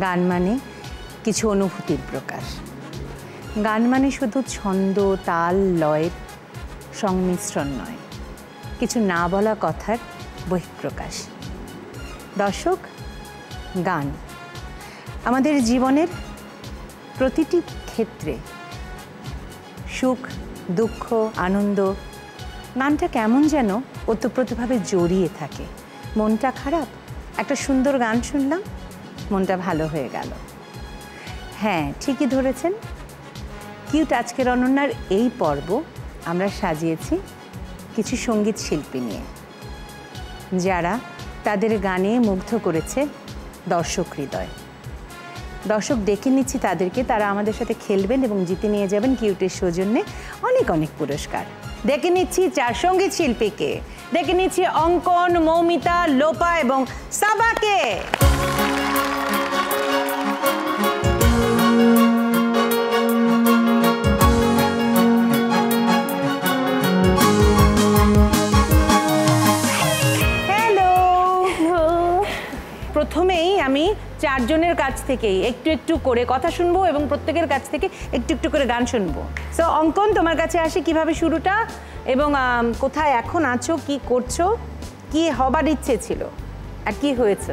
গান মানে কিছু অনুভূতির প্রকাশ। গান মানে শুধু ছন্দ, তাল, লয়ের সংমিশ্রণ নয়, কিছু না বলা কথার বহিঃপ্রকাশ। দর্শক, গান আমাদের জীবনের প্রতিটি ক্ষেত্রে সুখ, দুঃখ, আনন্দ, গানটা কেমন যেন ওতপ্রোতভাবে জড়িয়ে থাকে। মনটা খারাপ, একটা সুন্দর গান শুনলাম, মনটা ভালো হয়ে গেল। হ্যাঁ, ঠিকই ধরেছেন। কিউট আজকের অনন্যার এই পর্ব আমরা সাজিয়েছি কিছু সঙ্গীত শিল্পী নিয়ে, যারা তাদের গানে মুগ্ধ করেছে দর্শক হৃদয়। দর্শক ডেকে নিচ্ছি তাদেরকে, তারা আমাদের সাথে খেলবেন এবং জিতে নিয়ে যাবেন কিউটের সৌজন্যে অনেক অনেক পুরস্কার। ডেকে নিচ্ছি 4 সঙ্গীত শিল্পীকে। ডেকে নিচ্ছি অঙ্কন, মৌমিতা, লোপা এবং সাবাকে। প্রথমেই আমি 4 জনের কাছ থেকেই একটু একটু করে কথা শুনবো এবং প্রত্যেকের কাছ থেকে একটু একটু করে গান শুনবো। সো অঙ্কন, তোমার কাছে আসি, কিভাবে শুরুটা এবং কোথায় এখন আছো, কি করছো, কি হবার ইচ্ছে ছিল আর কি হয়েছে?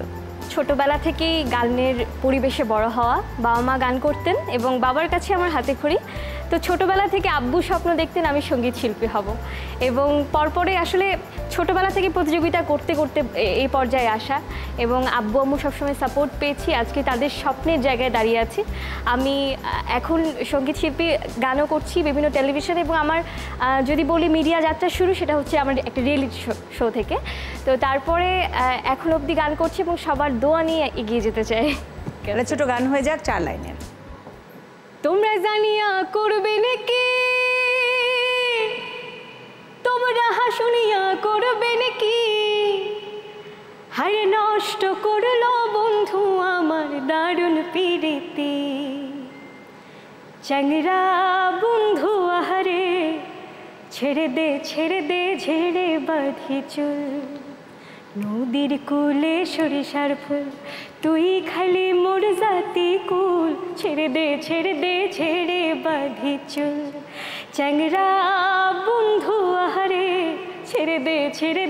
ছোটবেলা থেকেই গানের পরিবেশে বড় হওয়া। বাবা মা গান করতেন এবং বাবার কাছে আমার হাতে খড়ি। তো ছোটবেলা থেকে আব্বু স্বপ্ন দেখতেন আমি সঙ্গীত শিল্পী হব, এবং পরপরে আসলে ছোটবেলা থেকে প্রতিযোগিতা করতে করতে এই পর্যায়ে আসা, এবং আব্বু আম্মু সবসময় সাপোর্ট পেয়েছি। আজকে তাদের স্বপ্নের জায়গায় দাঁড়িয়ে আছি। আমি এখন সঙ্গীত শিল্পী, গানও করছি বিভিন্ন টেলিভিশনে, এবং আমার যদি বলি মিডিয়া যাত্রা শুরু, সেটা হচ্ছে আমার একটা রিয়েলিটি শো থেকে। তো তারপরে এখন অবধি গান করছি এবং সবার দোয়া নিয়ে এগিয়ে যেতে চাই। ছোট গান হয়ে যাক 4 লাইনের। তোমরা জানিয়া করবে নাকি, তোমরা হাসুনিয়া করবে নাকি, হায় নষ্ট করলো বন্ধু আমার দারুণ পিরিতি, চ্যাংরা বন্ধু আহারে ছেড়ে দে ঝেড়ে বাঁধি চুল, নদীর কূলে সরিষার ফুল, তুই খালি মোর জাতি কুল, ছেড়ে দে ঝেড়ে বাঁধি চুল, চ্যাংরা বন্ধু আহারে ছেড়ে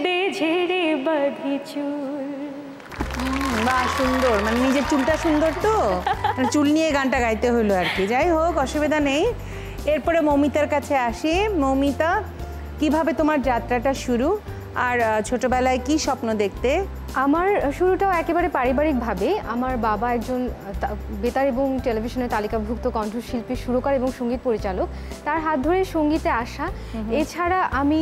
দে ঝেড়ে বাঁধি চুল। বাহ, সুন্দর। মানে নিজের চুলটা সুন্দর, তো চুল নিয়ে গানটা গাইতে হলো আর কি। যাই হোক, অসুবিধা নেই। এরপরে মৌমিতার কাছে আসি। মৌমিতা, কিভাবে তোমার যাত্রাটা শুরু আর ছোটবেলায় কি স্বপ্ন দেখতে? আমার শুরুটাও একেবারে পারিবারিকভাবে। আমার বাবা একজন বেতার এবং টেলিভিশনের তালিকাভুক্ত কণ্ঠশিল্পী, সুরকার এবং সঙ্গীত পরিচালক। তার হাত ধরে সঙ্গীতে আসা। এছাড়া আমি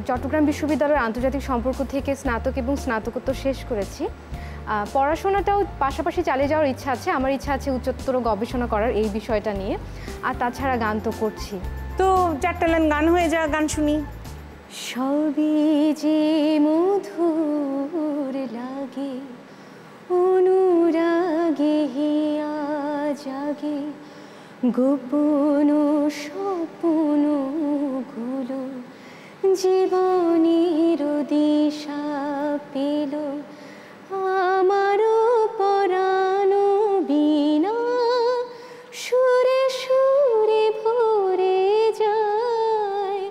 চট্টগ্রাম বিশ্ববিদ্যালয়ের আন্তর্জাতিক সম্পর্ক থেকে স্নাতক এবং স্নাতকোত্তর শেষ করেছি। পড়াশোনাটাও পাশাপাশি চালিয়ে যাওয়ার ইচ্ছা আছে। আমার ইচ্ছা আছে উচ্চতর গবেষণা করার এই বিষয়টা নিয়ে। আর তাছাড়া গান তো করছি। তো 4টা লাইন গান হয়ে যা, গান শুনি। সবই যে মধুর লাগে, অনুরাগে হিয়া জাগে, গোপন স্বপ্নগুলো জীবনের দিশা পেল, আমারও পরানো বিনা সুরে সুরে ভরে যায়,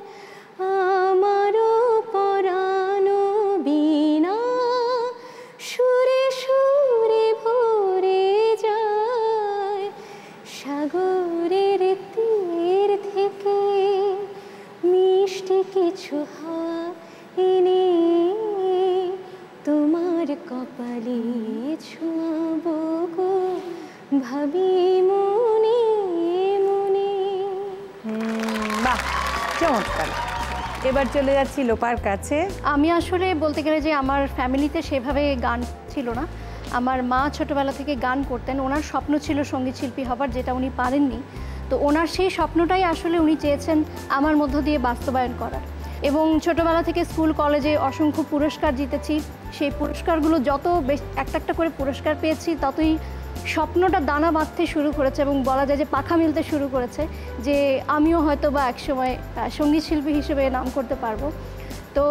আমারও পরানো বিনা সুরে সুরে ভরে যায়, সাগরের তীর থেকে মিষ্টি কিছু হাওয়া এনে তোমার কপালে ছোঁয়াবো গো, ভাবি মনে মনে। বাহ, চমৎকার। এবার চলে যাচ্ছি লোপার কাছে। আমি আসলে বলতে গেলে যে আমার ফ্যামিলিতে সেভাবে গান ছিল না। আমার মা ছোটবেলা থেকে গান করতেন। ওনার স্বপ্ন ছিল সঙ্গীত শিল্পী হবার, যেটা উনি পারেননি। তো ওনার সেই স্বপ্নটাই আসলে উনি চেয়েছেন আমার মধ্য দিয়ে বাস্তবায়ন করার। এবং ছোটবেলা থেকে স্কুল কলেজে অসংখ্য পুরস্কার জিতেছি। সেই পুরস্কারগুলো যত একটা একটা করে পুরস্কার পেয়েছি, ততই স্বপ্নটা দানা বাঁধতে শুরু করেছে এবং বলা যায় যে পাখা মিলতে শুরু করেছে, যে আমিও হয়তো বা একসময় সঙ্গীত শিল্পী হিসেবে নাম করতে পারবো। তো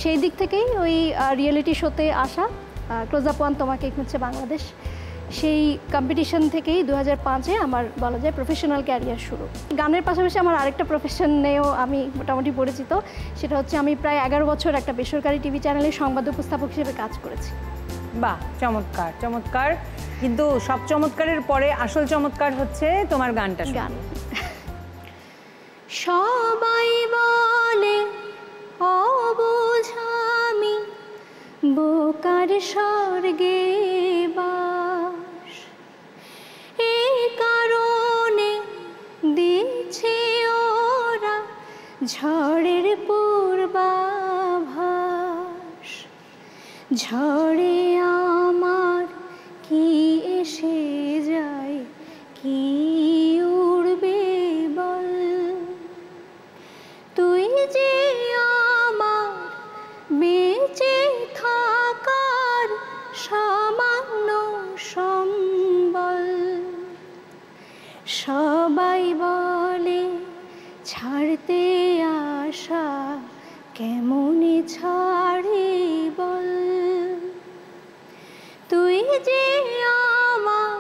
সেই দিক থেকেই ওই রিয়েলিটি শোতে আসা, ক্লোজ আপ ওয়ান তোমাকে খুঁজছে বাংলাদেশ, সেই কম্পিটিশন থেকেই 2005-এ আমার বলা যায় প্রফেশনাল ক্যারিয়ার শুরু। গানের পাশাপাশি আমার আরেকটা প্রফেশনেও আমি মোটামুটি পরিচিত, সেটা হচ্ছে আমি প্রায় 11 বছর একটা বেসরকারি টিভি চ্যানেলে সংবাদ উপস্থাপক হিসেবে কাজ করেছি। বাহ, চমৎকার চমৎকার। কিন্তু সব চমৎকারের পরে আসল চমৎকার হচ্ছে তোমার গানটা। গান সবাই বলে অবোঝামি বোকার স্বর্গে বাস, এই কারণে দিচ্ছে ওরা ঝড়ের পূর্বাভাস। ঝড়ে আমার কি এসে যায়, কি উড়বে বল, তুই যে আমার বেঁচে থাকার সামান্য সম্বল। সবাই বলে ছাড়তে আশা কেমনে ছাড়ে বল, তুই যে আমার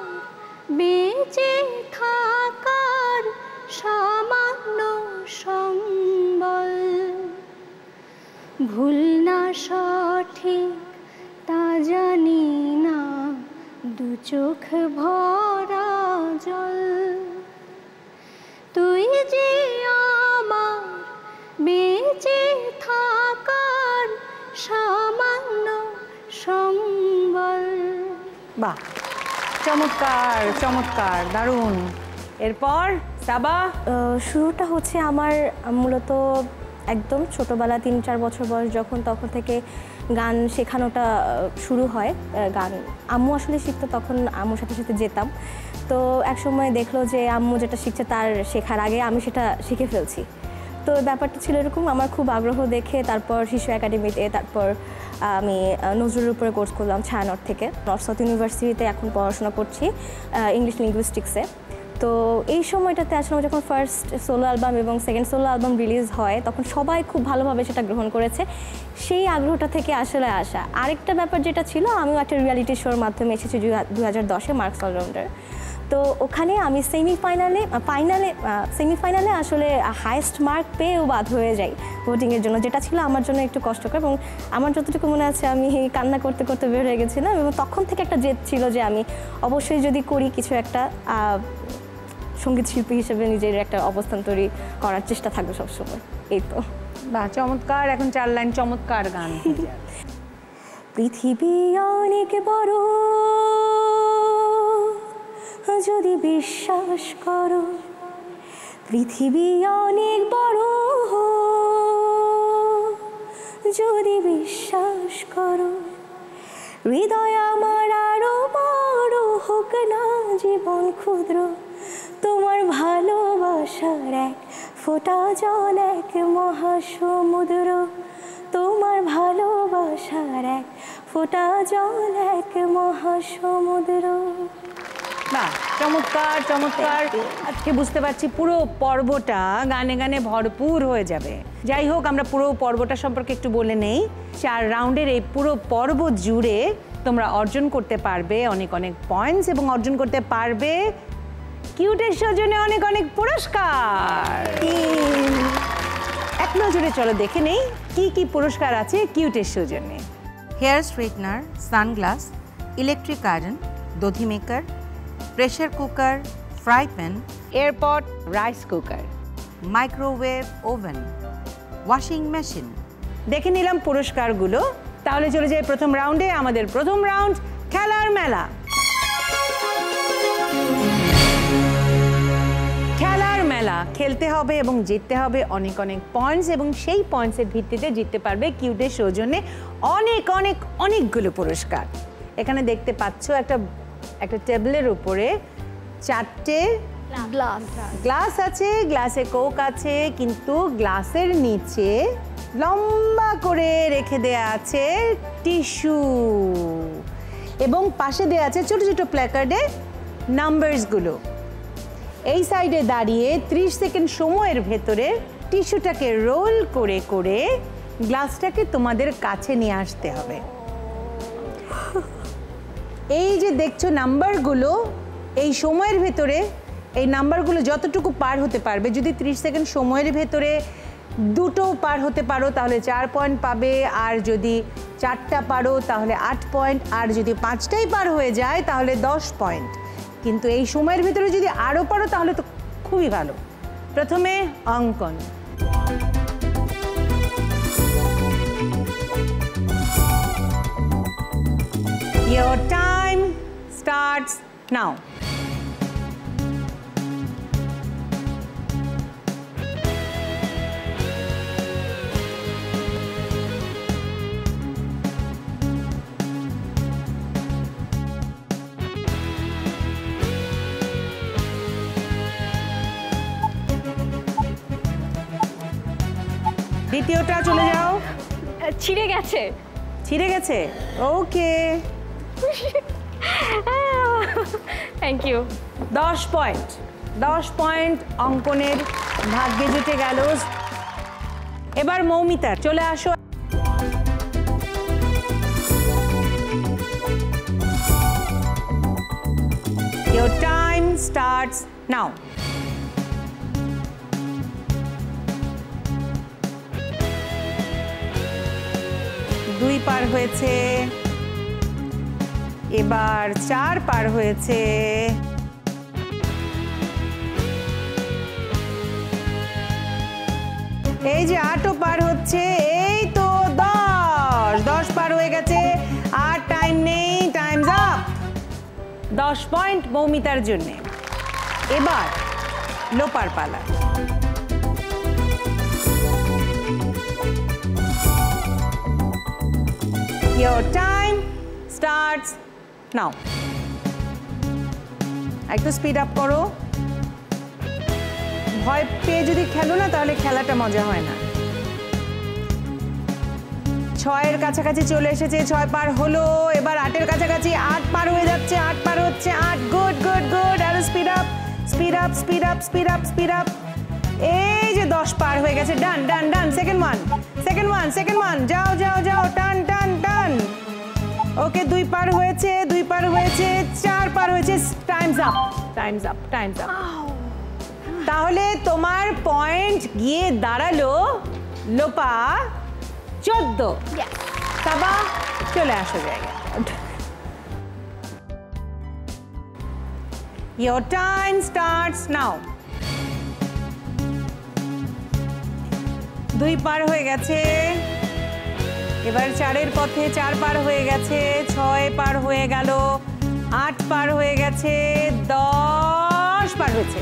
বেঁচে থাকার সামান্য সম্বল। ভুল না সঠিক তা জানি না, দু চোখ ভরা জল, তুই যে আমার বেঁচে থাকার সামান্য সম্বল। বাহ, চমৎকার চমৎকার, দারুণ। এরপর সাবা? শুরুটা হচ্ছে আমার মূলত একদম ছোটোবেলা 3-4 বছর বয়স যখন, তখন থেকে গান শেখানোটা শুরু হয়। গান আম্মু আসলে শিখতো, তখন আম্মুর সাথে সাথে যেতাম। তো একসময় দেখলো যে আম্মু যেটা শিখছে তার শেখার আগে আমি সেটা শিখে ফেলছি। তো ব্যাপারটা ছিল এরকম, আমার খুব আগ্রহ দেখে তারপর শিশু একাডেমিতে, তারপর আমি নজরুলের উপরে কোর্স করলাম ছায়ানট থেকে। নর্থ সাউথ ইউনিভার্সিটিতে এখন পড়াশোনা করছি ইংলিশ লিঙ্গুইস্টিক্সে। তো এই সময়টাতে আসলে যখন ফার্স্ট সোলো অ্যালবাম এবং সেকেন্ড সোলো অ্যালবাম রিলিজ হয়, তখন সবাই খুব ভালোভাবে সেটা গ্রহণ করেছে। সেই আগ্রহটা থেকে আসলে আসা। আরেকটা ব্যাপার যেটা ছিল, আমিও একটা রিয়ালিটি শোর মাধ্যমে এসেছি 2010-এ, মার্কস অলরাউন্ডার। তো ওখানে আমি সেমিফাইনালে আসলে হাইয়েস্ট মার্ক পেয়েও বাদ হয়ে যাই ভোটিংয়ের জন্য, যেটা ছিল আমার জন্য একটু কষ্টকর। এবং আমার যতটুকু মনে আছে আমি কান্না করতে করতে বের হয়ে গেছিলাম, এবং তখন থেকে একটা জেদ ছিল যে আমি অবশ্যই যদি করি কিছু একটা, সঙ্গীত শিল্পী হিসেবে নিজের একটা অবস্থান তৈরি করার চেষ্টা থাকবে সবসময়। এই তো। বাহ, চমৎকার। এখন 4 লাইন চমৎকার গান। পৃথিবী অনেক বড়, যদি বিশ্বাস করো, পৃথিবী অনেক বড়, যদি বিশ্বাস করো, হৃদয় আমার আরো বড় হোক না জীবন ক্ষুদ্র, তোমার ভালোবাসার এক ফোঁটা জল এক মহাসমুদ্র, তোমার ভালোবাসার এক ফোঁটা জল এক মহাসমুদ্র। বাহ, চমৎকার চমৎকার। আজকে বুঝতে পারছি পুরো পর্বটা গানে গানে ভরপুর হয়ে যাবে। যাই হোক, আমরা পুরো পর্বটা সম্পর্কে একটু বলে নেই। 4 রাউন্ডের এই পুরো পর্ব জুড়ে তোমরা অর্জন করতে পারবে অনেক অনেক পয়েন্টস, এবং অর্জন করতে পারবে কিউটের সৌজন্যে অনেক অনেক পুরস্কার। এক নজরে চলো দেখে নেই কি কি পুরস্কার আছে কিউটের সৌজন্যে। Hair straightener, sunglass, electric iron, দধি maker, pressure cooker, fry pan, airpot, rice cooker, microwave oven, washing machine. দেখে নিলাম পুরস্কারগুলো। তাহলে চলে যাই প্রথম রাউন্ডে। আমাদের প্রথম রাউন্ড খেলার মেলা। খেলার মেলা খেলতে হবে এবং জিততে হবে অনেক অনেক পয়েন্টস, এবং সেই পয়েন্টসের ভিত্তিতে জিততে পারবে কিউটের সৌজন্যে অনেক অনেক অনেকগুলো পুরস্কার। এখানে দেখতে পাচ্ছ একটা টেবিলের উপরে 4টে গ্লাস আছে, গ্লাসে কোক আছে, কিন্তু গ্লাসের নিচে লম্বা করে রেখে দেয়া আছে টিস্যু, এবং পাশে দেয়া আছে ছোট ছোট প্ল্যাকার্ডে নাম্বারসগুলো। এই সাইডে দাঁড়িয়ে 30 সেকেন্ড সময়ের ভেতরে টিস্যুটাকে রোল করে করে গ্লাসটাকে তোমাদের কাছে নিয়ে আসতে হবে। এই যে দেখছো নাম্বারগুলো, এই সময়ের ভেতরে এই নাম্বারগুলো যতটুকু পার হতে পারবে, যদি 30 সেকেন্ড সময়ের ভেতরে দুটো পার হতে পারো তাহলে 4 পয়েন্ট পাবে, আর যদি 4টা পারো তাহলে 8 পয়েন্ট, আর যদি 5টাই পার হয়ে যায় তাহলে 10 পয়েন্ট। কিন্তু এই সময়ের ভিতরে যদি আরও পারো তাহলে তো খুবই ভালো। প্রথমে অঙ্কন। Your time starts now. দ্বিতীয়টা চলে যাও। ছিঁড়ে গেছে। ছিঁড়ে গেছে, okay. Thank you. 10 point, 10 point অঙ্কনের ভাগ্যে জুটে গেল। এবার মৌমিতা চলে আসো। Your time starts now. দুই পার হয়েছে, এবার 4 পার হয়েছে, এই যে 8ও পার হচ্ছে, এই তো 10 পার হয়ে গেছে, আর টাইম নেই, টাইমস আপ। 10 পয়েন্ট মৌমিতার জন্য। এবার লোপার পালা। Your time starts now. একটু স্পিড আপ করো। ভয় পেয়ে যদি খেলো না তাহলে খেলাটা মজা হয় না। 6-এর কাছাকাছি চলে এসেছে, 6 পার হলো, এবার 8-এর কাছাকাছি, 8 পার হয়ে যাচ্ছে, 8 পার হচ্ছে, 8, গুড গুড গুড, আর speed up speed up speed up speed up speed up. এই যে 10 পার হয়ে গেছে, ডান ডান ডান, সেকেন্ড ওয়ান, যাও যাও যাও, টান টান টান। ওকে, 2 পার হয়েছে, 2 পার হয়েছে, 4 পার হয়েছে, Times up Times up Times up. তাহলে তোমার পয়েন্ট গিয়ে দাঁড়ালো লোপা 14। সাবা চলে আসো জায়গায়। Your time starts now. 2 পার হয়ে গেছে, এবার 4-এর পথে 4 পার হয়ে গেছে, 6 পার হয়ে গেল, 8 পার হয়ে গেছে, 10 পার হয়েছে।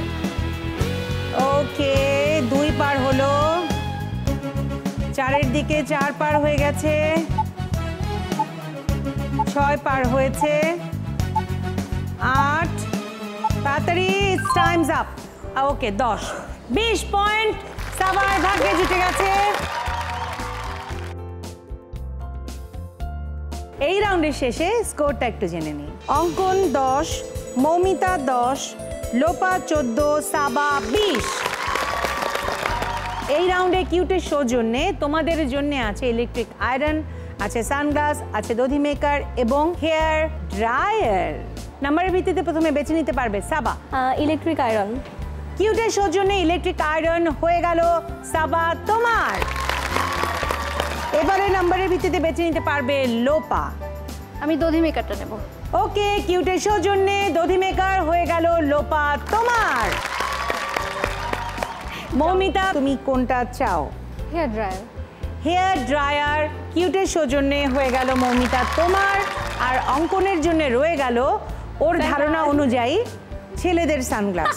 ওকে, 2 পার হলো, 4-এর দিকে 4 পার হয়ে গেছে, 6 পার হয়েছে, 8, তাড়াতাড়ি, টাইমস আপ। ওকে, 10, 20 পয়েন্ট সবার ভাগ্যে জুটে গেছে। এই রাউন্ডের শেষে স্কোরটা একটু জেনে নিই। অঙ্কন 10, মৌমিতা 10, লোপা 14, সাবা 20। এই রাউন্ডে কিউটের শো জন্যে তোমাদের জন্য আছে ইলেকট্রিক আয়রন, আছে সানগ্লাস, আছে দধি মেকার এবং হেয়ার ড্রায়ার। নাম্বারের ভিত্তিতে প্রথমে বেছে নিতে পারবে। সাবা ইলেকট্রিক আয়রন। কিউটের শোর জন্য ইলেকট্রিক আয়রন হয়ে গেল সাবা তোমার। এবারে নাম্বারের ভিত্তিতে বেছে নিতে পারবে লোপা। আমি দধি মেকারটা নেব। ওকে, কিউটের শোর জন্য দধি মেকার হয়ে গেল লোপা তোমার। মৌমিতা তুমি কোনটা চাও? Hair dryer. হেয়ার ড্রায়ার কিউটের শোর জন্য হয়ে গেল মৌমিতা তোমার। আর অঙ্কনের জন্য রয়ে গেল ওর ধারণা অনুযায়ী ছেলেদের সানগ্লাস।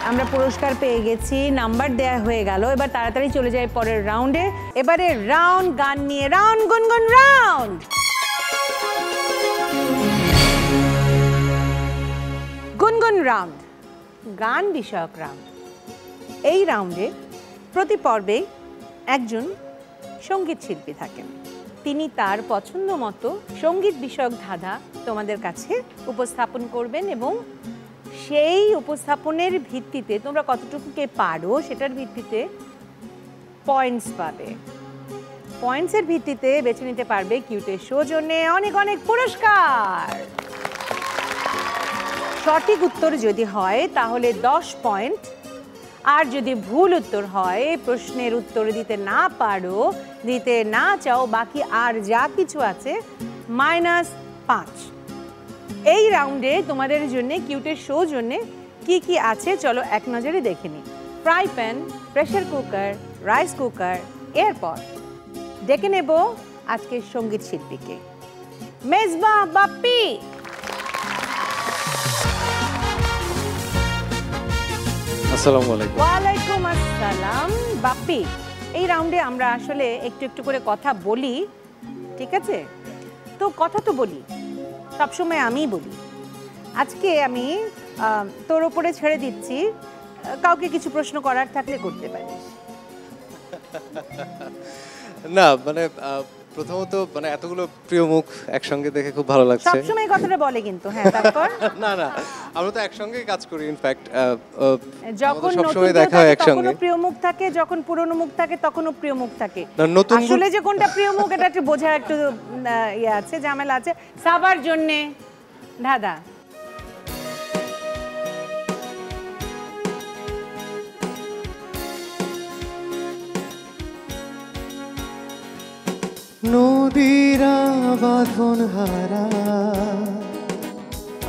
আমরা পুরস্কার পেয়ে গেছি, নাম্বার দেয়া হয়ে গেল। এবার তাড়াতাড়ি চলে যাই পরের রাউন্ডে। এবারে রাউন্ড গান নিয়ে, রাউন্ড গুনগুন রাউন্ড। গুনগুন রাউন্ড, গান বিষয়ক রাউন্ড। এই রাউন্ডে প্রতি পর্বে একজন সঙ্গীত শিল্পী থাকেন। তিনি তার পছন্দ মতো সঙ্গীত বিষয়ক ধাঁধা তোমাদের কাছে উপস্থাপন করবেন এবং সেই উপস্থাপনের ভিত্তিতে তোমরা কতটুকু কে পারো সেটার ভিত্তিতে পয়েন্টস পাবে। পয়েন্টসের ভিত্তিতে বেছে নিতে পারবে কিউটের সৌজন্যে অনেক অনেক পুরস্কার। সঠিক উত্তর যদি হয় তাহলে 10 পয়েন্ট, আর যদি ভুল উত্তর হয়, প্রশ্নের উত্তর দিতে না পারো, দিতে না চাও, বাকি আর যা কিছু আছে -5। এই রাউন্ডে তোমাদের জন্য কিউটের সৌজন্যে কি কি আছে চলো এক নজরে দেখে নিই। Fry pan, pressure cooker, rice cooker, এরপর ডেকে নেব আজকের সঙ্গীত শিল্পীকে, মেজবা বাপ্পি। আসসালামু আলাইকুম। ওয়ালাইকুম আসসালাম। বাপ্পি, এই রাউন্ডে আমরা আসলে একটু একটু করে কথা বলি, ঠিক আছে? তো কথা তো বলি, সবসময় আমিই বলি। আজকে আমি তোর ওপরে ছেড়ে দিচ্ছি, কাউকে কিছু প্রশ্ন করার থাকলে করতে পারিস। না মানে প্রথমত মানে এতগুলো প্রিয় মুখ একসঙ্গে দেখে খুব ভালো লাগছে। সবসময় কথাটা বলে কিন্তু, হ্যাঁ তারপর না না আমরা তো একসঙ্গেই কাজ করি, ইনফ্যাক্ট যখন সবসময় দেখা হয় একসঙ্গে। তখনও প্রিয় মুখ থাকে, যখন পুরনো মুখ থাকে তখনও প্রিয় মুখ থাকে। নতুন আসলে যে কোনটা প্রিয় মুখ এটা একটু বোঝার একটু ইয়ে আছে, ঝামেলা আছে। সবার জন্যে দাদা নদীরা বাঁধন হারা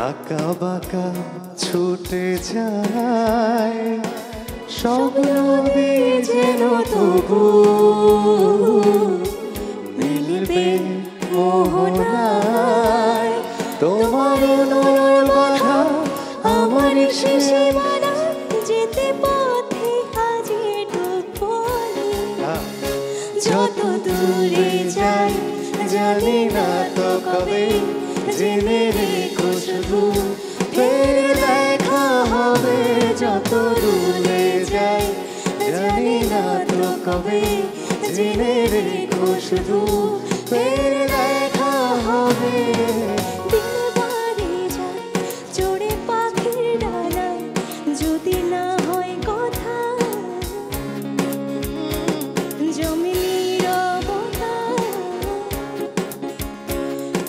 আঁকা বাঁকা ছুটে যায়, সব নদী যেন তবু মিলবে মোহনায়। তোমার নয়ন বাধা আমার শেষে যেতে পথে আজে ডুবলি, যত দূরে যাই জানি না তো কবে, জেনে রেখো শুধু ফের দেখা হবে। যত দূরে যাই জানি না তো কবে, জেনে রেখো শুধু ফের দেখা হবে। দিন বাড়ে যায় চড়ে পাখির ডানায়, যদি না হয় কথা জমি নীরবতা।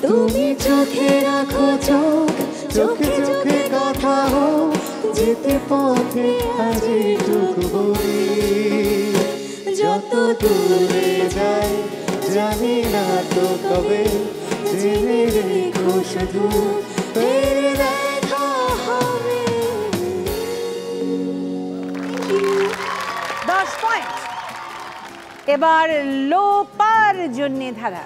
তুমি চোখে রাখো চোখ, চোখে চোখে কথা হোক, যেতে পথে আজে ডুবলি। যত দূরে যাই জানি না তো কবে, জেনে রেখো শুধু ফের দেখা হবে। 10 পয়েন্ট। এবার লোপার জন্যে ধারা।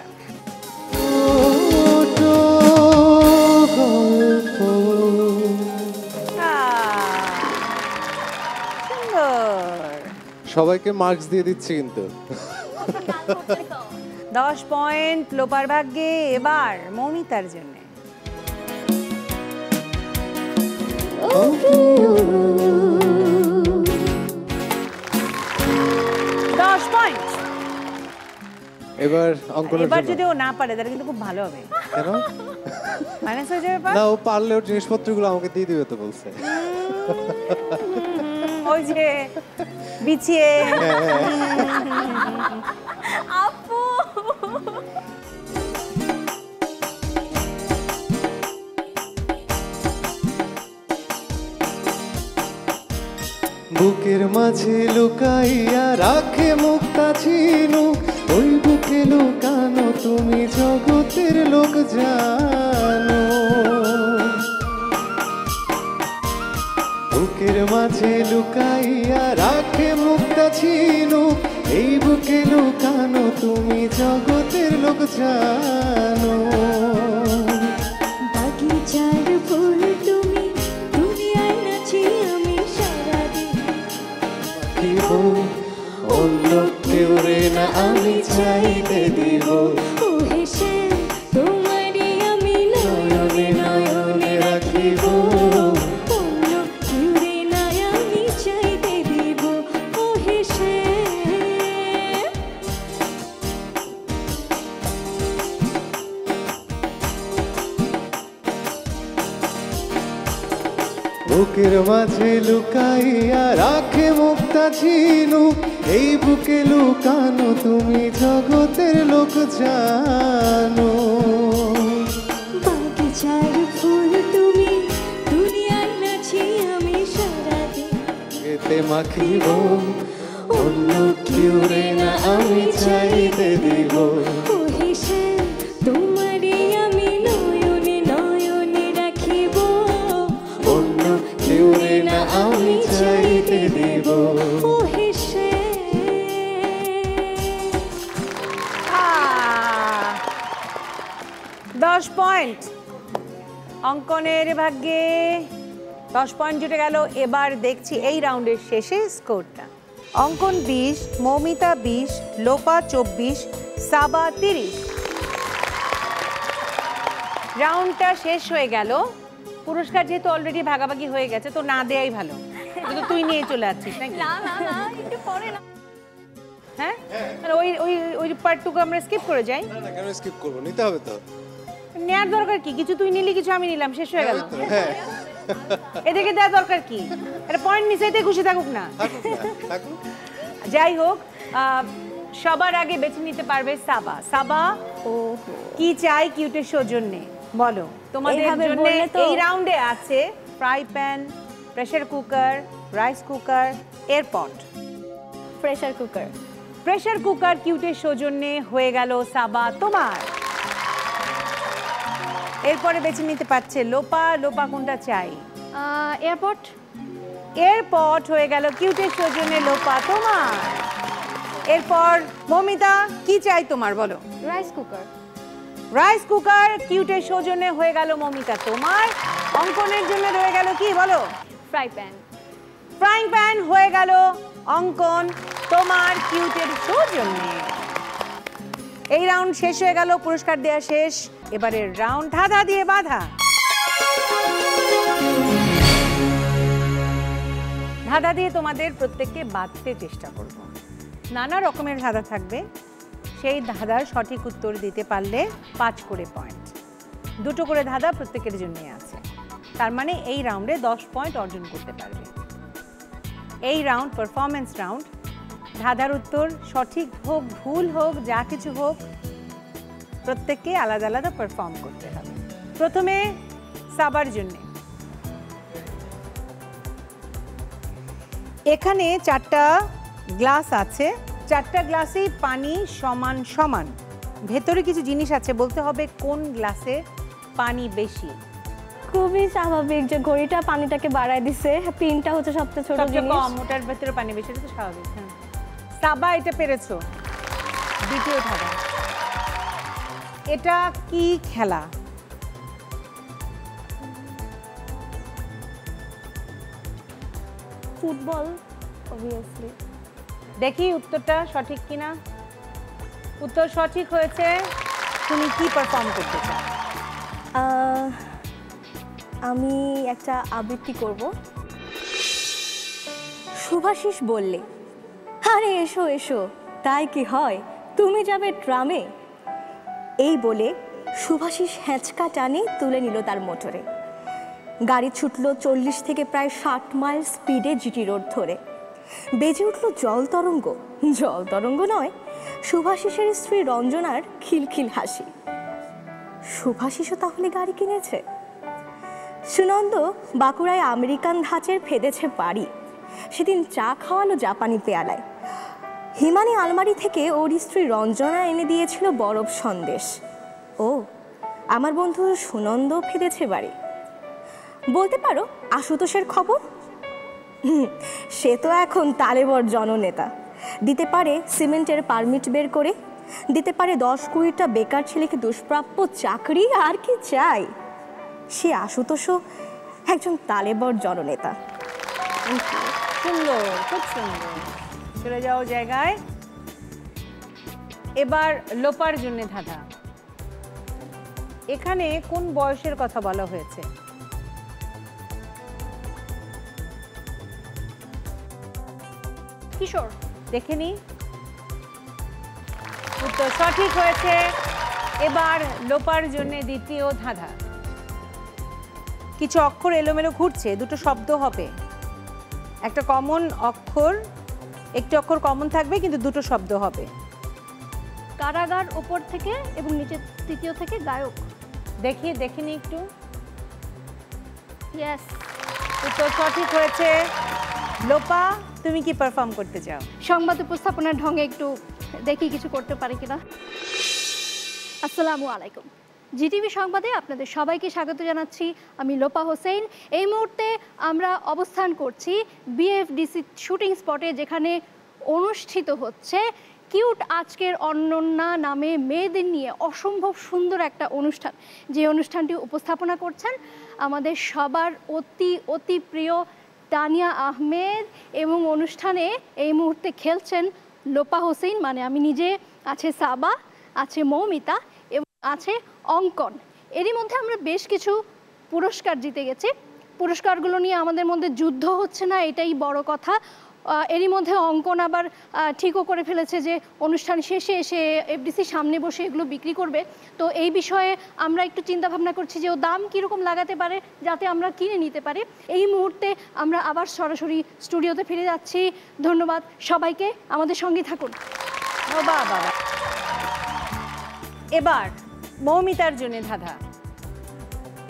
সবাইকে মার্কস দিয়ে দিচ্ছি কিন্তু। 10 পয়েন্ট লোপার ভাগ্যে। এবার মৌমিতার জন্য। এবার অঙ্কনের এবার জন্য যদি ও না পারে তাহলে কিন্তু খুব ভালো হবে। কেন? মাইনাস হয়ে যাবে। না ও পারলে ওর জিনিসপত্রগুলো আমাকে দিয়ে দিবে তো বলছে। ওই যে বিছিয়ে আপু বুকের মাঝে লুকাইয়া রাখে মুক্তা ঝিনুক, ওই বুকে লুকানো তুমি জগতের লোক জানো। বুকের মাঝে লুকাইয়া রাখে মুক্তা ঝিনুক, এই বুকে লুকানো তুমি জগতের লোক জানো। বাগিচার ফুল তুমি, দুনিয়ায় নাচি আমি সারাদিন। অন্য কেউ রে না আমি চাইতে দিব, ও হেসে তোমারই আমি নয়নে নয়নে রাখিব। অন্য কেউ রে না আমি চাইতে দিব, ও হেসে। বুকের মাঝে লুকাইয়া রাখে মুক্তা ঝিনুক, এই বুকে লুকানো তুমি জগতের লোক জানো। বাগিচার ফুল তুমি, দুনিয়ার নাচি আমি সারাদিন। এতে মাখিব অন্য কিউরে না আমি চাইতে দিব। ও হেসে তোমারে আমি নয়নে নয়নে রাখিব, অন্য কিউরে না আমি চাইতে দিব। ও হেসে। 10 পয়েন্ট অঙ্কনের ভাগ্যে 10 পয়েন্ট জুটে গেল। এবার দেখছি এই রাউন্ডের শেষে স্কোরটা। অঙ্কন 20, মৌমিতা 20, লোপা 24, সাবা 30। রাউন্ডটা শেষ হয়ে গেল। পুরস্কার যেহেতু অলরেডি ভাগাভাগি হয়ে গেছে তো না দেয়াই ভালো। কিন্তু তুই নিয়ে চলে যাচ্ছিস নাকি? না না না, একটু পরে না। হ্যাঁ, মানে ওই ওই ওই পার্টটুকু আমরা স্কিপ করে যাই। না না, কেন স্কিপ করবো? নিতে হবে তো। নেয়ার দরকার কি? কিছু তুই নিলি, কিছু আমি নিলাম, শেষ হয়ে গেল। হ্যাঁ, এদিকে দেওয়ার দরকার কি? এটা পয়েন্ট নিচাইতে খুশি থাকুক না। থাকুক না, থাকুক। যাই হোক, সবার আগে বেছে নিতে পারবে সাবা। সাবা কি চাই কিউটের সৌজন্যে বলো। তোমাদের এইভাবে জন্য বললে তো- এই রাউন্ডে আছে fry pan, pressure cooker, rice cooker, airpot. Pressure cooker. Pressure cooker কিউটের সৌজন্যে হয়ে গেল সাবা তোমার। এরপরে বেছে নিতে পারছে লোপা। লোপা কোনটা চাই? এয়ারপোর্ট। এয়ারপট হয়ে গেল কিউটের সৌজন্যে লোপা তোমার। এরপর মৌমিতা কি চাই তোমার বলো। Rice cooker. রাইস কুকার কিউটের সৌজন্যে হয়ে গেল মৌমিতা তোমার। অঙ্কনের জন্য রয়ে গেল কি বলো? Fry pan. ফ্রাইং প্যান হয়ে গেল অঙ্কন তোমার কিউটের সৌজন্যে। এই রাউন্ড শেষ হয়ে গেল, পুরস্কার দেওয়া শেষ। এবারের রাউন্ড ধাঁধা দিয়ে বাঁধা। ধাঁধা দিয়ে তোমাদের প্রত্যেককে বাঁধতে চেষ্টা করব। নানা রকমের ধাঁধা থাকবে, সেই ধাঁধার সঠিক উত্তর দিতে পারলে 5 করে পয়েন্ট। 2টো করে ধাঁধা প্রত্যেকের জন্যই আছে, তার মানে এই রাউন্ডে 10 পয়েন্ট অর্জন করতে পারবে। এই রাউন্ড পারফরমেন্স রাউন্ড। ধাঁধার উত্তর সঠিক হোক ভুল হোক যা কিছু হোক, প্রত্যেককে আলাদা আলাদা পারফর্ম করতে হবে। প্রথমে সাবার জন্য এখানে 4টা গ্লাস আছে, 4টা গ্লাসেই পানি সমান সমান। ভেতরে কিছু জিনিস আছে, বলতে হবে কোন গ্লাসে পানি বেশি। খুবই স্বাভাবিক যে ঘড়িটা পানিটাকে বাড়ায় দিছে, পিনটা হচ্ছে সবচেয়ে ছোট সবচেয়ে জিনিস। কম, ওটার ভেতরে পানি বেশি, এটা তো স্বাভাবিক। হ্যাঁ, সাবা এটা পেরেছো। দ্বিতীয় ধাঁধা, এটা কি খেলা? Football obviously. দেখি উত্তরটা সঠিক কিনা। উত্তর সঠিক হয়েছে। তুমি কি পারফর্ম করতে চাও? আমি একটা আবৃত্তি করব। শুভাশিস বললে, আরে এসো এসো, তাই কি হয়, তুমি যাবে ট্রামে। এই বলে শুভাশিস হ্যাঁচকা টানে তুলে নিল তার মোটরে। গাড়ি ছুটল 40 থেকে প্রায় 60 মাইল স্পিডে জিটি রোড ধরে। বেজে উঠল জল তরঙ্গ। জল তরঙ্গ নয়, শুভাশিসের স্ত্রী রঞ্জনার খিলখিল হাসি। শুভাশিসও তাহলে গাড়ি কিনেছে। সুনন্দ বাঁকুড়ায় আমেরিকান ধাঁচের ফেদেছে বাড়ি। সেদিন চা খাওয়ালো জাপানি পেয়ালায়। হিমানি আলমারি থেকে ওর স্ত্রী রঞ্জনা এনে দিয়েছিল বরফ সন্দেশ। ও, আমার বন্ধু সুনন্দ ফেদেছে বাড়ি। বলতে পারো আশুতোষের খবর? সে তো এখন তালেবর জননেতা। দিতে পারে সিমেন্টের পারমিট বের করে, দিতে পারে 10-20টা বেকার ছেলেকে দুষ্প্রাপ্য চাকরি। আর কি চাই? সে আশুতোষও একজন তালেবর জননেতা। সুন্দর, খুব সুন্দর। চলে যাও জায়গায়। এবার লোপার জন্য ধাঁধা। এখানে কোন বয়সের কথা বলা হয়েছে? কিশোর। দেখে নি। উত্তর সঠিক হয়েছে। এবার লোপার জন্য দ্বিতীয় ধাঁধা। কিছু অক্ষর এলোমেলো ঘুরছে, দুটো শব্দ হবে। একটা কমন অক্ষর, একটি অক্ষর কমন থাকবে কিন্তু দুটো শব্দ হবে। কারাগার ওপর থেকে এবং নিচে তৃতীয় থেকে গায়ক। দেখিনি একটু। ইয়েস, উত্তর সঠিক হয়েছে। লোপা, তুমি কি পারফর্ম করতে চাও? সংবাদ উপস্থাপনার ঢঙে একটু দেখি কিছু করতে পারি কিনা। আসসালামু আলাইকুম, জিটিভি সংবাদে আপনাদের সবাইকে স্বাগত জানাচ্ছি। আমি লোপা হোসেন। এই মুহূর্তে আমরা অবস্থান করছি বিএফডিসি শুটিং স্পটে, যেখানে অনুষ্ঠিত হচ্ছে কিউট আজকের অনন্যা নামে মেয়েদের নিয়ে অসম্ভব সুন্দর একটা অনুষ্ঠান। যে অনুষ্ঠানটি উপস্থাপনা করছেন আমাদের সবার অতি প্রিয় তানিয়া আহমেদ, এবং অনুষ্ঠানে এই মুহূর্তে খেলছেন লোপা হোসেন মানে আমি নিজে, আছে সাবা, আছে মৌমিতা এবং আছে অঙ্কন। এরই মধ্যে আমরা বেশ কিছু পুরস্কার জিতে গেছি। পুরস্কারগুলো নিয়ে আমাদের মধ্যে যুদ্ধ হচ্ছে না, এটাই বড় কথা। এরই মধ্যে অঙ্কন আবার ঠিকও করে ফেলেছে যে অনুষ্ঠান শেষে এসে এফডিসির সামনে বসে এগুলো বিক্রি করবে। তো এই বিষয়ে আমরা একটু চিন্তা ভাবনা করছি যে ও দাম কীরকম লাগাতে পারে যাতে আমরা কিনে নিতে পারি। এই মুহূর্তে আমরা আবার সরাসরি স্টুডিওতে ফিরে যাচ্ছি। ধন্যবাদ সবাইকে, আমাদের সঙ্গে থাকুন। বাবা, এবার মৌমিতার জন্য ধাঁধা।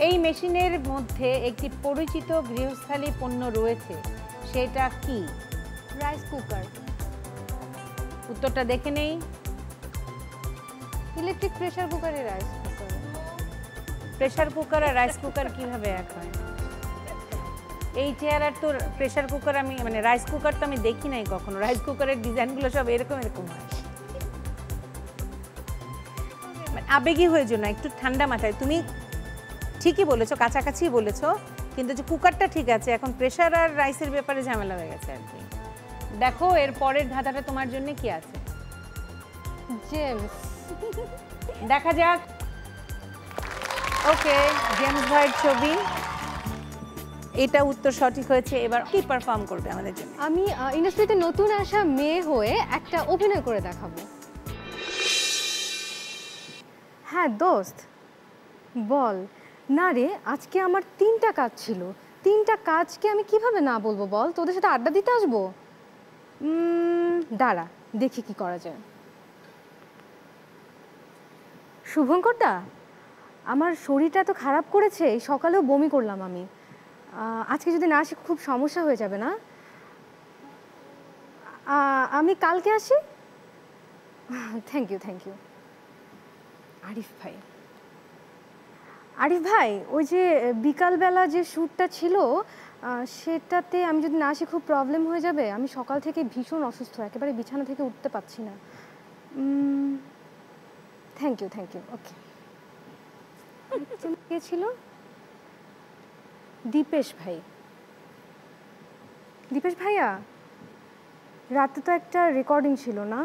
এই মেশিনের মধ্যে একটি পরিচিত গৃহস্থালী পণ্য রয়েছে, সেটা কি? Rice cooker. উত্তরটা দেখে নেই। ইলেকট্রিক প্রেসার কুকারে রাইস কুকার। প্রেসার কুকার আর রাইস কুকার কিভাবে এক হয়? এই চেয়ার তো প্রেসার কুকার আমি মানে রাইস কুকার তো আমি দেখি নাই কখনো। রাইস কুকারের ডিজাইনগুলো সব এরকম হয়। আবেগী হয়ে না, একটু ঠান্ডা মাথায়। তুমি ঠিকই বলেছো, কাছাকাছি বলেছো, কিন্তু যে কুকারটা ঠিক আছে, এখন প্রেসার আর রাইসের ব্যাপারে ঝামেলা হয়ে গেছে আর কি। দেখো এর পরের ধাঁধাটা তোমার জন্য কি আছে। জেমস। দেখা যাক। ওকে, জেমস ভাইয়ের ছবি। এটা উত্তর সঠিক হয়েছে। এবার কি পারফর্ম করবে আমাদের জন্য? আমি ইন্ডাস্ট্রিতে নতুন আসা মেয়ে হয়ে একটা অভিনয় করে দেখাবো। হ্যাঁ দোস্ত বল না রে, আজকে আমার 3টা কাজ ছিল। 3টা কাজকে আমি কিভাবে না বলবো বল? তোদের সাথে আড্ডা দিতে আসবো। দাঁড়া দেখি কি করা যায়। শুভঙ্করদা, আমার শরীরটা এত খারাপ করেছে, এই সকালেও বমি করলাম আমি। আজকে যদি না আসি খুব সমস্যা হয়ে যাবে না? আমি কালকে আসি। Thank you. আরিফ ভাই, ওই যে বিকালবেলা যে শ্যুটটা ছিল সেটাতে আমি যদি না আসি খুব প্রবলেম হয়ে যাবে। আমি সকাল থেকে ভীষণ অসুস্থ, একেবারে বিছানা থেকে উঠতে পারছি না। Thank you. ওকে। কে ছিল? দীপেশ ভাইয়া, রাতে তো একটা রেকর্ডিং ছিল না?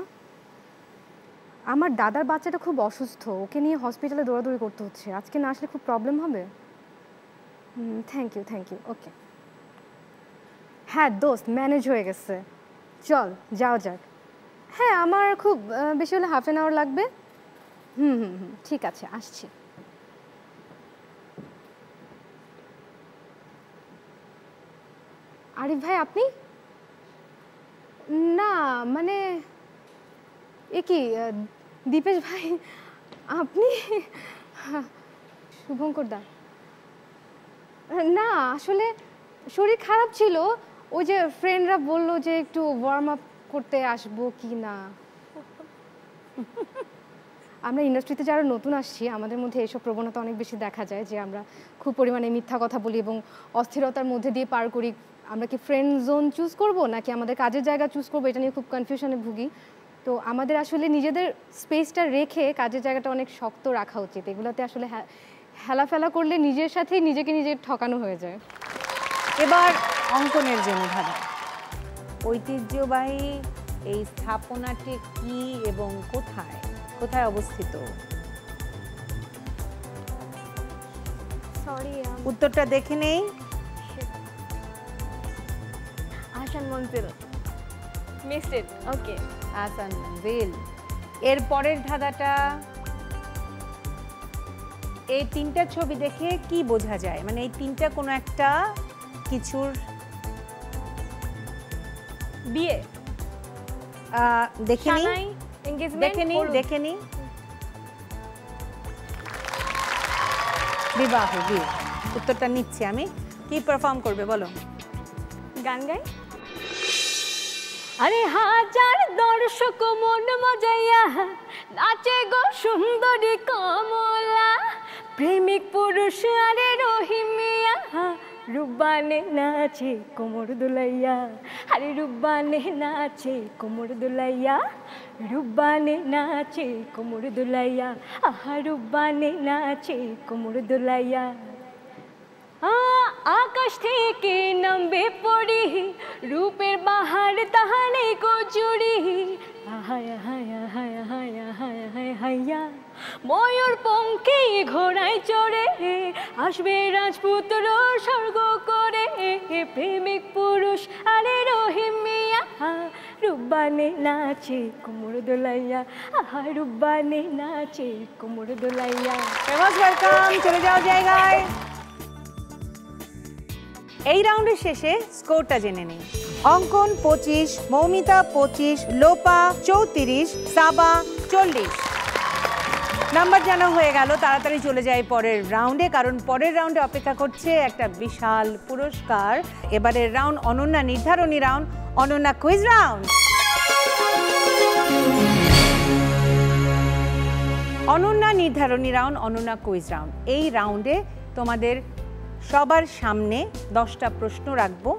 আমার দাদার বাচ্চাটা খুব অসুস্থ, ওকে নিয়ে হসপিটালে দৌড়াদৌড়ি করতে হচ্ছে। আজকে না আসলে খুব প্রবলেম হবে। Thank you. ওকে। হ্যাঁ দোস্ত, ম্যানেজ হয়ে গেছে, চল যাও যাক। হ্যাঁ আমার খুব বেশি হলে হাফ অ্যান আওয়ার লাগবে। ঠিক আছে, আসছি। আরিফ ভাই আপনি? না মানে এ কি দীপেশ ভাই আপনি? শুভঙ্কর দা, না আসলে শরীর খারাপ ছিল, ওই যে ফ্রেন্ডরা বললো যে একটু ওয়ার্ম আপ করতে আসবো কি না। আমরা ইন্ডাস্ট্রিতে যারা নতুন আসছি আমাদের মধ্যে এইসব প্রবণতা অনেক বেশি দেখা যায় যে আমরা খুব পরিমাণে মিথ্যা কথা বলি এবং অস্থিরতার মধ্যে দিয়ে পার করি। আমরা কি ফ্রেন্ড জোন চুজ করব নাকি আমাদের কাজের জায়গা চুজ করবো, এটা নিয়ে খুব কনফিউশনে ভুগি। তো আমাদের আসলে নিজেদের স্পেসটা রেখে কাজের জায়গাটা অনেক শক্ত রাখা উচিত। এগুলোতে আসলে হেলাফেলা করলে নিজের সাথেই নিজে ঠকানো হয়ে যায়। এবার অঙ্কনের জন্য ধাঁধা। ঐতিহ্যবাহী এই স্থাপনাটি কি এবং কোথায় অবস্থিত? সরি, উত্তরটা দেখে নেই। Ahsan Manzil. Missed it. Okay, Ahsan Manzil. এর পরের ধাঁধাটা এই তিনটা ছবি দেখে কি বোঝা যায়, মানে এই তিনটা কোনো একটা কিছুর বিয়ে, দেখে নি, সানাই, এনগেজমেন্ট, দেখে নি বিবাহ, বিয়ে। উত্তরটা নিচ্ছি আমি। কি পারফর্ম করবে বলো? গান গাই। আরে হাজার দর্শক মন মজাইয়া নাচে গো সুন্দরী কমলা, প্রেমিক পুরুষ আরে রহিমিয়া, রুব্বানে নাচে কোমর দুলাইয়া, আরে রুব্বানে নাচে কোমর দুলাইয়া, রুব্বানে নাচে কোমর দুলাইয়া, আহা রুব্বানে নাচে কোমর দুলাইয়া। আকাশ থেকে নামবে পড়ি রূপের বাহার তাহারে কচুরি, হায়া হায়া হায়া হায়া হায়া হায়া হায়া, ময়ূর পঙ্খে ঘোড়ায় চড়ে আসবে রাজপুত্র স্বর্গ করে, প্রেমিক পুরুষ আরে রহিমিয়া, রুব্বানে নাচে কোমর দোলাইয়া, আহা রুব্বানে নাচে কোমর দোলাইয়া। ফেমাস ওয়েলকাম, চলে যাও জায়গায়। এই রাউন্ডের শেষে স্কোরটা জেনে নেই। অঙ্কন 25, মৌমিতা 25, লোপা 34, সাবা 40। নাম্বার জানা হয়ে গেল, তাড়াতাড়ি চলে যায় পরের রাউন্ডে, কারণ পরের রাউন্ডে অপেক্ষা করছে একটা বিশাল পুরস্কার। এবারের রাউন্ড অনন্যা নির্ধারণী round, Ananya quiz round. Ananya নির্ধারণী রাউন্ড, অনন্যা কুইজ রাউন্ড। এই রাউন্ডে তোমাদের সবার সামনে 10টা প্রশ্ন রাখবো।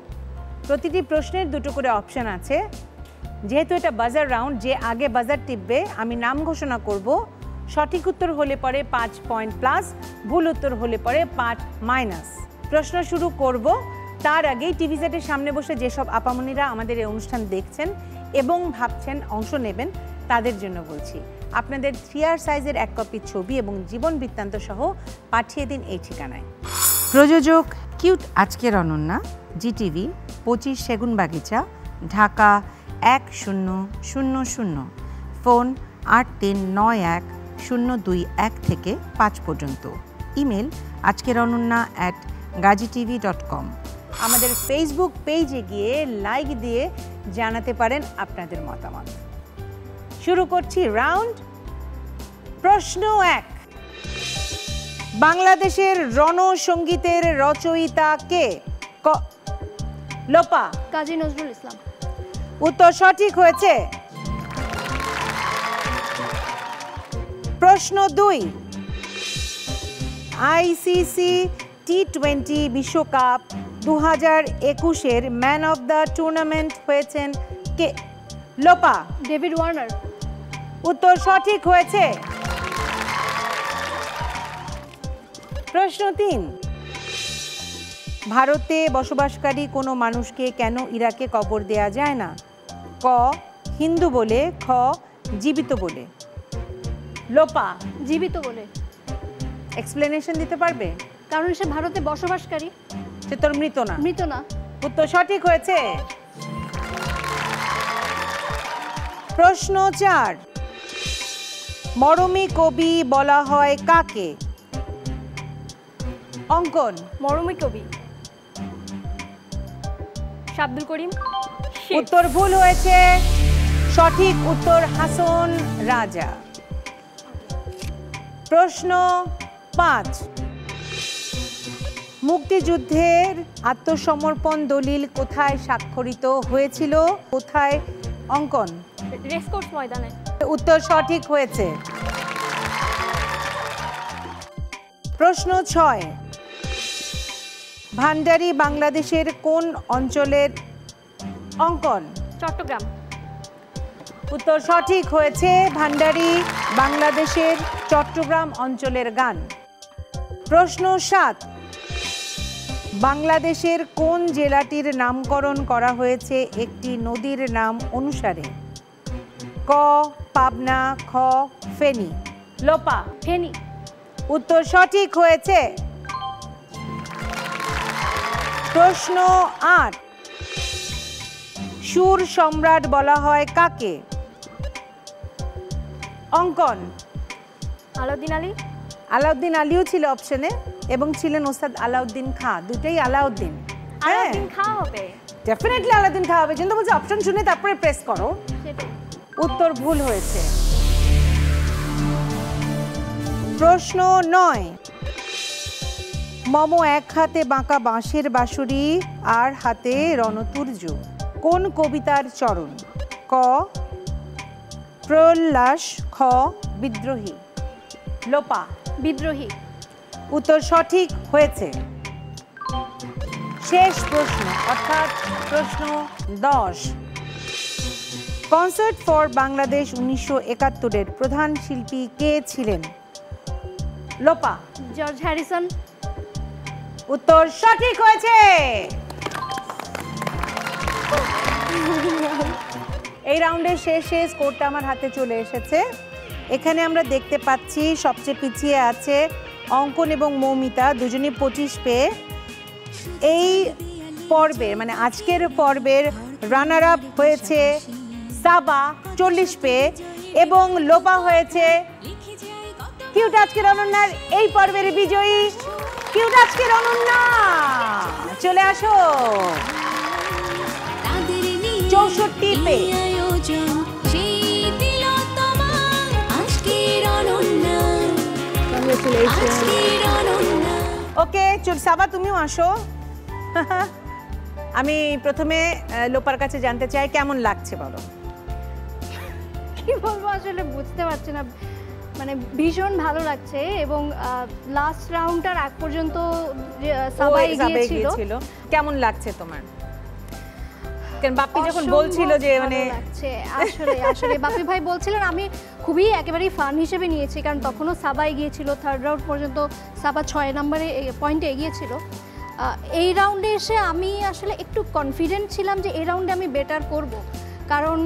প্রতিটি প্রশ্নের দুটো করে অপশন আছে। যেহেতু এটা বাজার রাউন্ড, যে আগে বাজার টিপবে আমি নাম ঘোষণা করব। সঠিক উত্তর হলে পরে 5 পয়েন্ট প্লাস, ভুল উত্তর হলে পরে 5 মাইনাস। প্রশ্ন শুরু করব। তার আগেই টিভি সেটের সামনে বসে যেসব আপামনিরা আমাদের এই অনুষ্ঠান দেখছেন এবং ভাবছেন অংশ নেবেন, তাদের জন্য বলছি, আপনাদের 3R সাইজের 1 কপি ছবি এবং জীবন বৃত্তান্ত সহ পাঠিয়ে দিন এই ঠিকানায়। প্রযোজক কিউট আজকের অনন্যা, জিটিভি, 25 সেগুনবাগিচা, ঢাকা 1000। ফোন 8391-021 থেকে 5 পর্যন্ত। Email ajkerononna@gazitv.com। আমাদের ফেসবুক পেজে গিয়ে লাইক দিয়ে জানাতে পারেন আপনাদের মতামত। শুরু করছি রাউন্ড। প্রশ্ন 1, বাংলাদেশের রণসঙ্গীতের রচয়িতা কে? লোপা। কাজী নজরুল ইসলাম। উত্তর সঠিক হয়েছে। প্রশ্ন 2, আইসিসি টি20 বিশ্বকাপ 2021-এর ম্যান অফ দ্য টুর্নামেন্ট হয়েছেন কে? লোপা। David Warner. উত্তর সঠিক হয়েছে। প্রশ্ন 3, ভারতে বসবাসকারী কোনো মানুষকে কেন ইরাকে কবর দেয়া যায় না? ক, হিন্দু বলে, খ, জীবিত বলে। লোপা। জীবিত বলে। এক্সপ্লেনেশন দিতে পারবে? কারণ সে ভারতে বসবাসকারী। সে তোর মৃত না। মৃত না। উত্তর সঠিক হয়েছে। প্রশ্ন 4, মরমী কবি বলা হয় কাকে? অঙ্কন। মরমী কবি আব্দুল করিম। উত্তর ভুল হয়েছে। সঠিক উত্তর হাসন রাজা। প্রশ্ন 5, মুক্তিযুদ্ধের আত্মসমর্পণ দলিল কোথায় স্বাক্ষরিত হয়েছিল? কোথায়? অঙ্কন। রেসকোর্স ময়দানে। উত্তর সঠিক হয়েছে। প্রশ্ন 6, ভান্ডারী বাংলাদেশের কোন অঞ্চলের? অঙ্কন। চট্টগ্রাম। উত্তর সঠিক হয়েছে। ভান্ডারী বাংলাদেশের চট্টগ্রাম অঞ্চলের গান। প্রশ্ন 7, বাংলাদেশের কোন জেলাটির নামকরণ করা হয়েছে একটি নদীর নাম অনুসারে? ক, পাবনা, খ, ফেনী। লোপা। ফেনী। উত্তর সঠিক হয়েছে। প্রশ্ন 8, সুর সম্রাট বলা হয় কাকে? অঙ্কন। আলাউদ্দিন আলী। আলাউদ্দিন আলীও ছিল অপশনে এবং ছিলেন ওস্তাদ আলাউদ্দিন খাঁ, দুটোই আলাউদ্দিন। আলাউদ্দিন খাঁ হবে, ডেফিনেটলি আলাউদ্দিন খাঁ হবে, কিন্তু বলছে অপশন শুনে তারপরে প্রেস করো। উত্তর ভুল হয়েছে। প্রশ্ন 9, মম এক হাতে বাঁকা বাঁশের বাঁশুরি আর হাতে রণতুর্য কোন কবিতার চরণ? ক প্রল্লাস, খ বিদ্রোহী। লোপা। বিদ্রোহী। উত্তর সঠিক হয়েছে। শেষ প্রশ্ন অর্থাৎ প্রশ্ন 10, কনসার্ট ফর বাংলাদেশ 1971-এর প্রধান শিল্পী কে ছিলেন? লোপা। George Harrison. উত্তর সঠিক হয়েছে। এই রাউন্ডের শেষে স্কোরটা আমার হাতে চলে এসেছে। এখানে আমরা দেখতে পাচ্ছি সবচেয়ে পিছিয়ে আছে অঙ্কন এবং মৌমিতা, দুজনেই 25 পেয়ে। এই পর্বের মানে আজকের পর্বের রানার আপ হয়েছে সাবা 40 পেয়ে এবং লোপা হয়েছে কিউট আজকের অনন্যার এই পর্বের বিজয়ী কিউট আজকের অনন্যা। চলে আসো। 64 পেয়ে। ওকে চল সাবা তুমিও আসো। আমি প্রথমে লোপার কাছে জানতে চাই কেমন লাগছে বলো। কি বলবো আসলে বুঝতে পারছি না, মানে ভীষণ ভালো লাগছে এবং লাস্ট রাউন্ডটার আগ পর্যন্ত সবাই গিয়েছিল। কেমন লাগছে তোমার? কারণ বাপ্পি যখন বলছিল যে মানে আসলে আসলে বাপ্পি ভাই বলছিলেন, আমি খুবই একেবারেই ফান হিসেবে নিয়েছি, কারণ তখনও সাবা এগিয়েছিল, থার্ড রাউন্ড পর্যন্ত সাবা 6 নম্বরে পয়েন্টে এগিয়েছিল। এই রাউন্ডে এসে আমি আসলে একটু কনফিডেন্ট ছিলাম যে এই রাউন্ডে আমি বেটার করব, কারণ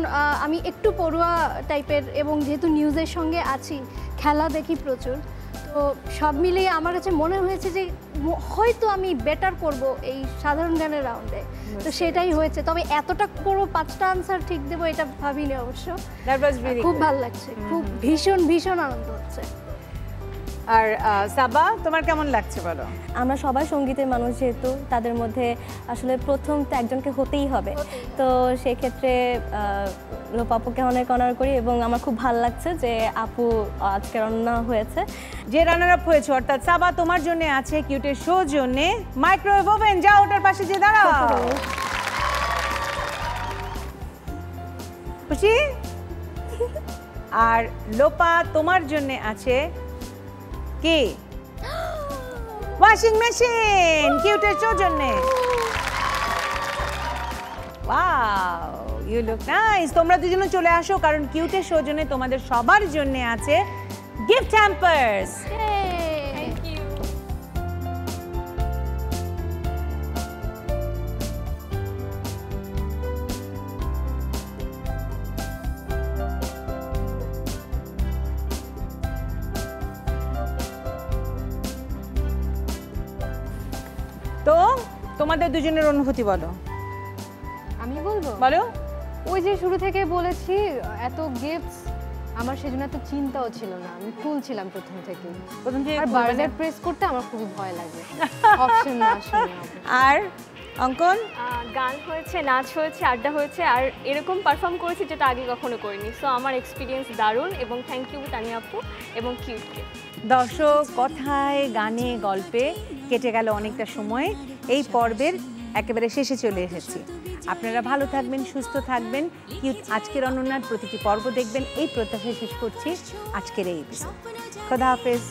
আমি একটু পড়ুয়া টাইপের এবং যেহেতু নিউজের সঙ্গে আছি, খেলা দেখি প্রচুর, তো সব মিলিয়ে আমার কাছে মনে হয়েছে যে হয়তো আমি বেটার করব এই সাধারণ জ্ঞানের রাউন্ডে, তো সেটাই হয়েছে। তবে এতটা পুরো 5টা আনসার ঠিক দেবো এটা ভাবিনি অবশ্য। খুব ভালো লাগছে, খুব ভীষণ ভীষণ আনন্দ হচ্ছে। আর সাবা তোমার কেমন লাগছে বলো? আমরা সবাই সঙ্গীতের মানুষ, যেহেতু তাদের মধ্যে আসলে প্রথম তো একজনকে হতেই হবে, তো সেক্ষেত্রে লোপাপুকে অনেক অনার করি এবং আমার খুব ভালো লাগছে যে আপু আজকে রান্না হয়েছে, যে রানার আপ হয়েছে। অর্থাৎ সাবা তোমার জন্য আছে কিউটের শো জন্য মাইক্রোওয়েভ ওভেন, যাও ওটার পাশে যে দাঁড়াও। খুশি? আর লোপা তোমার জন্য আছে কি ওয়াশিং মেশিন কিউটের শোর জন্য। Wow, you look nice. তোমরা দুজনে চলে আসো, কারণ কিউটের শোর জন্য তোমাদের সবার জন্য আছে গিফট হ্যাম্পারস। তো তোমাদের দুজনের অনুভূতি বলো। আমি বলবো? বলো। ওই যে শুরু থেকে বলেছি এত গিফটস, আমার সেজন্য এত চিন্তাও ছিল না, আমি ফুল ছিলাম প্রথম থেকে। আর বার্গার প্রেস করতে আমার খুবই ভয় লাগে, অপশন না আসলে। আর অঙ্কন? গান হয়েছে, নাচ হয়েছে, আড্ডা হয়েছে, আর এরকম পারফর্ম করেছি যেটা আগে কখনো করিনি। সো আমার এক্সপিরিয়েন্স দারুণ এবং থ্যাংক ইউ তানিয়া আপু এবং কিউটকে। দর্শক, কথায় গানে গল্পে কেটে গেল অনেকটা সময়। এই পর্বের একেবারে শেষে চলে এসেছি। আপনারা ভালো থাকবেন, সুস্থ থাকবেন, কিউট আজকের অনন্যার প্রতিটি পর্ব দেখবেন, এই প্রত্যাশায় শেষ করছি আজকের এই এপিসোড। খোদা হাফেজ।